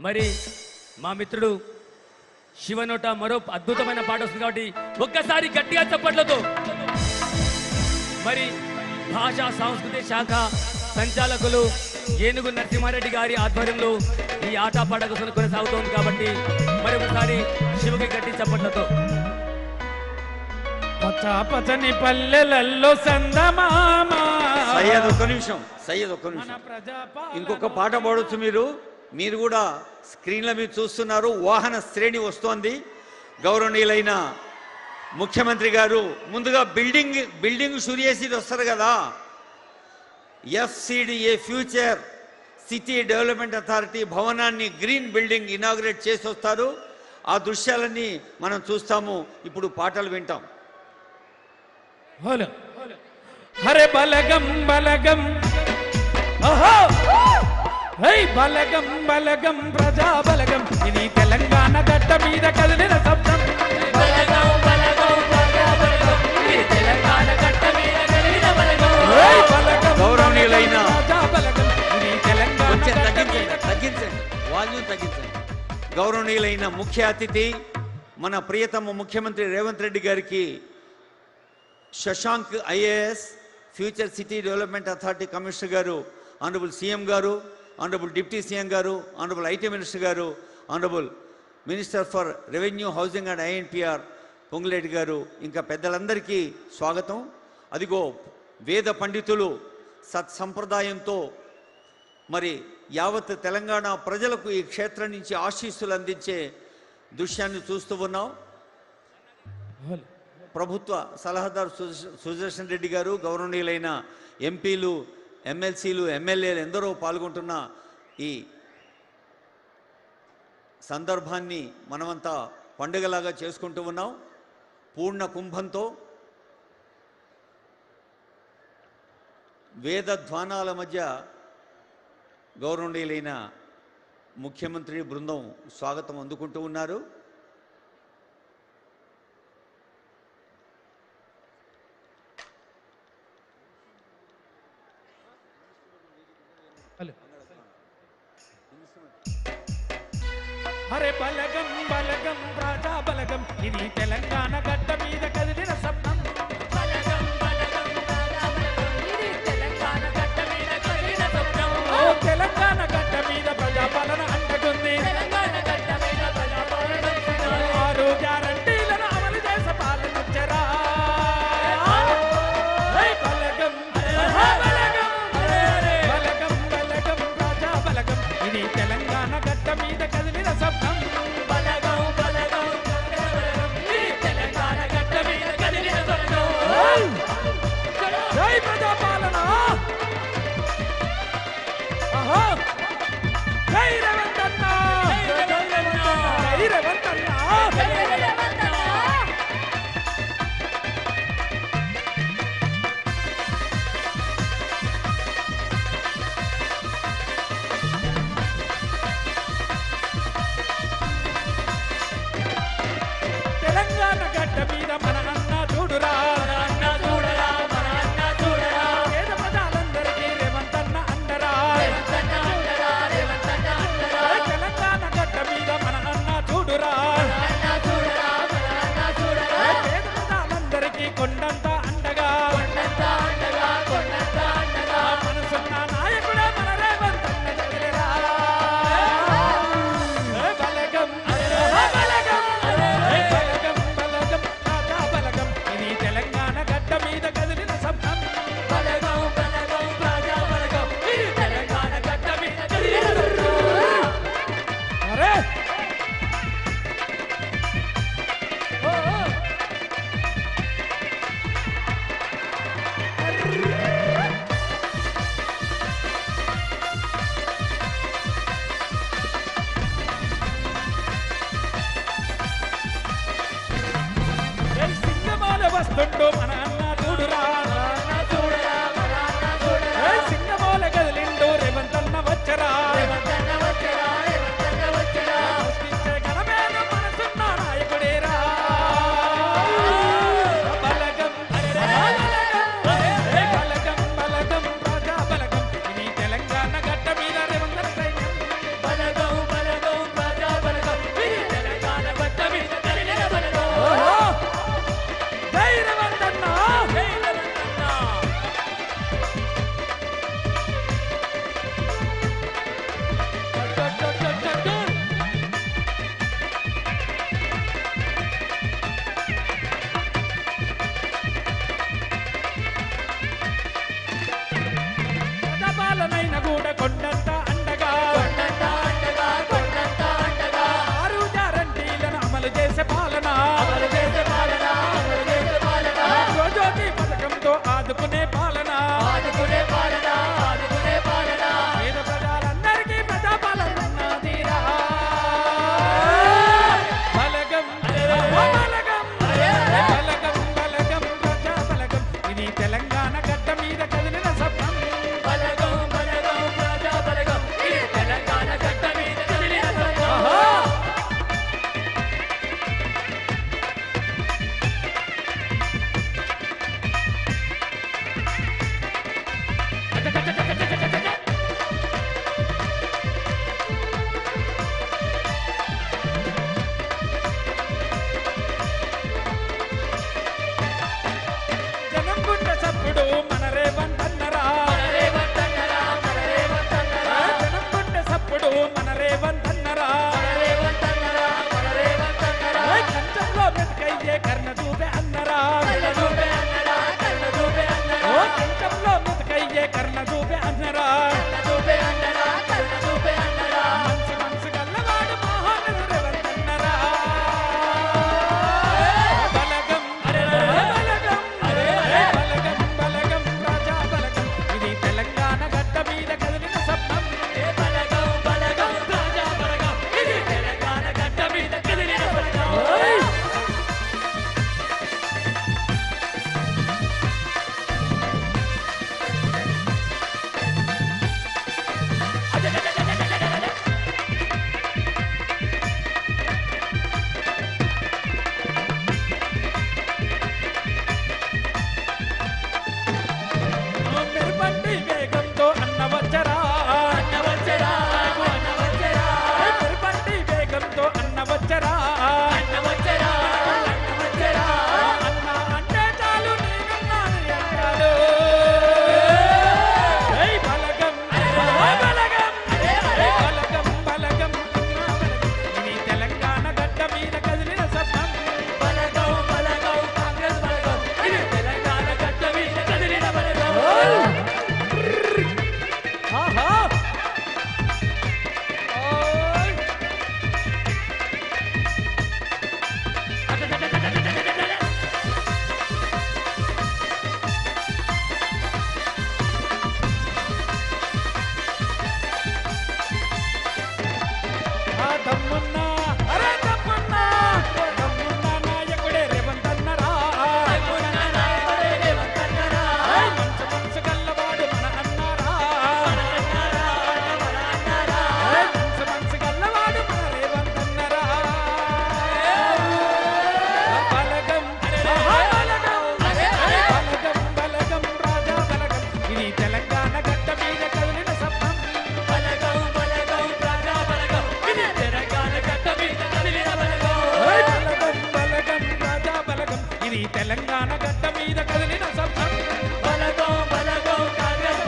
మరి మా మిత్రుడు శివనోట మరో అద్భుతమైన పాట వస్తుంది కాబట్టి ఒక్కసారి గట్టిగా చప్పట్లతో మరి భాషా సాంస్కృతిక శాఖ సంచాలకులు ఏనుగు నరసింహారెడ్డి గారి ఆధ్వర్యంలో ఈ ఆటపాట కొనసాగుతోంది కాబట్టి మరి ఒకసారి శివకి గట్టి చప్పట్లతో. పచ్చని పల్లెలల్లో సందమామ. సయ్యద్ ఒక్క నిమిషం, సయ్యద్ ఒక్క నిమిషం. ఇంకొక పాట పాడొచ్చు మీరు కూడా స్క్రీన్ల మీద చూస్తున్నారు. వాహన శ్రేణి వస్తోంది. గౌరవనీయులైన ముఖ్యమంత్రి గారు ముందుగా బిల్డింగ్ షురు చేసి వస్తారు కదా. FCDA future city development authority భవనాన్ని గ్రీన్ బిల్డింగ్ ఇనాగ్రేట్ చేసి వస్తారు. ఆ దృశ్యాలన్నీ మనం చూస్తాము. ఇప్పుడు పాటలు వింటాం. హరే బలగం బలగం, ఓహో హై బలగం బలగం ప్రజా బలగం, ఇది తెలంగాణ గడ్డ మీద కదిలిన శబ్దం. బలగం బలగం ప్రజా బలగం, ఇది తెలంగాణ గడ్డ మీద కదిలిన బలగం. హై బలగం గౌరవనీయులైన ప్రజా బలగం, ఇది తెలంగాణ తగ్గించండి వాల్యూమ్ తగ్గించండి. గౌరవనీయులైన ముఖ్య అతిథి మన ప్రియతమ ముఖ్యమంత్రి రేవంత్ రెడ్డి గారికి Shashank IAS future city development authority commissioner గారు, ఆనరబుల్ CM గారు, ఆనరబుల్ డిప్యూటీ CM గారు, ఆనరబుల్ IT మినిస్టర్ గారు, honourable minister for revenue housing and INPR Ponguleti గారు, ఇంకా పెద్దలందరికీ స్వాగతం. అదిగో వేద పండితులు సత్సంప్రదాయంతో మరి యావత్ తెలంగాణ ప్రజలకు ఈ క్షేత్రం నుంచి ఆశీస్సులు అందించే దృశ్యాన్ని చూస్తూ ఉన్నాం. ప్రభుత్వ సలహాదారు సుదర్శన్ రెడ్డి గారు, గౌరవనీయులైన ఎంపీలు, MLCలు, MLAలు ఎందరో పాల్గొంటున్న ఈ సందర్భాన్ని మనమంతా పండుగలాగా చేసుకుంటూ ఉన్నాం. పూర్ణ కుంభంతో వేద ధ్వానాల మధ్య గౌరవనీయులైన ముఖ్యమంత్రి బృందం స్వాగతం అందుకుంటూ ఉన్నారు. హరే బలగం బలగం ప్రజా బలగం, ఇది తెలంగాణ గడ్డ మీద కదిలిన శబ్దం. బలగం బలగం ప్రజా బలగం, ఇది తెలంగాణ గడ్డ మీద కదిలిన శబ్దం. ఓ తెలంగాణ గడ్డ మీద ప్రజాపాలన అంటుకుంది. తెలంగాణ గడ్డ మీద ప్రజాపాలన అంటుకుంది. 6 గ్యారంటీలను అమలు చేసే పాలనొచ్చరా. హై బలగం బలగం బలగం బలగం ప్రజా బలగం, ఇది తెలంగాణ గడ్డ మీద కదిలిన శబ్దం. బలగం బలగం ఇది తెలంగాణ గడ్డ మీద కదిలిన శబ్దం. జై ప్రజాపాలన, ఆహా జై రేవంత్ అన్న, జై రేవంత్ అన్న, జై రేవంత్ అన్న. తెలంగాణ గడ్డ మీద మన అన్న చూడురా, మన అన్న చూడరా, మన అన్న చూడరా. పేద ప్రజలందరికీ రేవంత్ అన్న అండరా, రేవంత్ అన్న అండరా, రేవంత్ అన్న అండరా. తెలంగాణ గడ్డ మీద మన అన్న చూడురా, మన అన్న చూడరా, మన అన్న చూడరా. పేద ప్రజలందరికీ కొండంత అండగా, కొండంత అండగా, కొండంత అండగా. మనసున్న నాయకుడే మన రేవంత్ అన్న జగలేరా. బలగం బలగం బలగం బలగం ప్రజా బలగం, ఇది తెలంగాణ గడ్డ మీద కదిలిన శబ్దం. బలగం బలగం ప్రజా బలగం, ఇది తెలంగాణ గడ్డ మీద కదిలిన శబ్దం. అరే సింగమాల వస్తుంటూ మన అన్న చూడురా, మన అన్న చూడరా, మన అన్న చూడరా. సింగమాల కదిలిండు రేవంత్ అన్న వచ్చరా, రేవంత్ అన్న వచ్చరా, రేవంత్ అన్న వచ్చరా. సృష్టించే ఘనమైన మనసున్న నాయకుడేరా. బలగం బలగం బలగం ప్రజా బలగం, ఇది తెలంగాణ గడ్డ మీద రేవంత్ అన్న సైన్యం. బలగం బలగం రేవంత్ అన్నరా